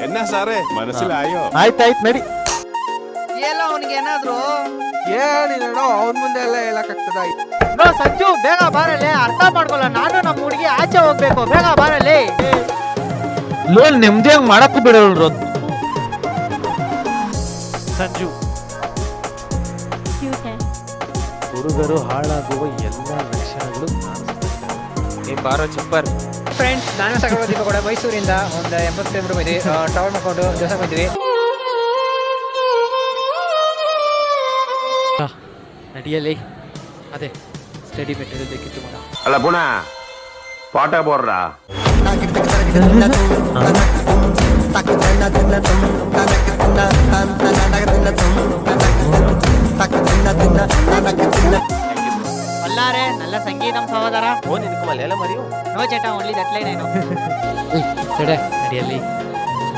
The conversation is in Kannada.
ಎನ್ನ ಸಾರೇ ಮನಸ್ಸಿಲಾಯೋ ಆಯ್ತಾಯ್ತು ನಡಿ. ಎಲ್ಲ ಅವನಿಗೆ ಏನಾದ್ರು ಏನಿಲ್ಲೋ ಅವನ್ ಮುಂದೆ ಎಲ್ಲ ಹೇಳಕ್ಕಾಗ್ತದ? ನೋ ಸಂಜು ಬೇಗ ಬಾರಲೆ, ಅರ್ಥ ಮಾಡ್ಕೊಲ್ಲ. ನಾನು ನಮ್ಮ ಹುಡುಗಿ ಆಚೆ ಹೋಗ್ಬೇಕು, ಬೇಗ ಬಾರಲೆ. ಲೋನ್ ನೆಮ್ಮದಿಯಾಗಿ ಮಾಡಕ್ಕೂ ಬಿಡೋಲ್ರು. ಸಂಜು ಹುಡುಗರು ಹಾಳಾಗುವ ಎಲ್ಲ ಲಕ್ಷಣಗಳು ಕಾಣಿಸ್ತಾ ಬಾರೋ ಚಪ್ಪರ್. ಫ್ರೆಂಡ್ಸ್, ನಾನು ಸಗರ ದೀಪ ಕೂಡ ಮೈಸೂರಿಂದ ಒಂದು 80 ಕಿಲೋಮೀಟರ್ ಬಂದ್ವಿ. ಟ್ರಾವೆಲ್ ಮಾಡ್ಕೊಂಡು ದಿವಸ ಬಂದ್ವಿ. ನಡಿಯಲಿ ಅದೇ ಸ್ಟಡಿ ಮೆಟೀರಿಯಲ್ ಬೇಕಿತ್ತು ಮಾಡ. ಅಲ್ಲ ಪುಣ ಪಾಠ ಬೋರ್ರ అల్లారే నల్ల సంగీతం సహోదరా. ఓ నినకు మలయాళం మరియు నో చేటా ఓన్లీ దట్లే నేను. సరే నడియల్లి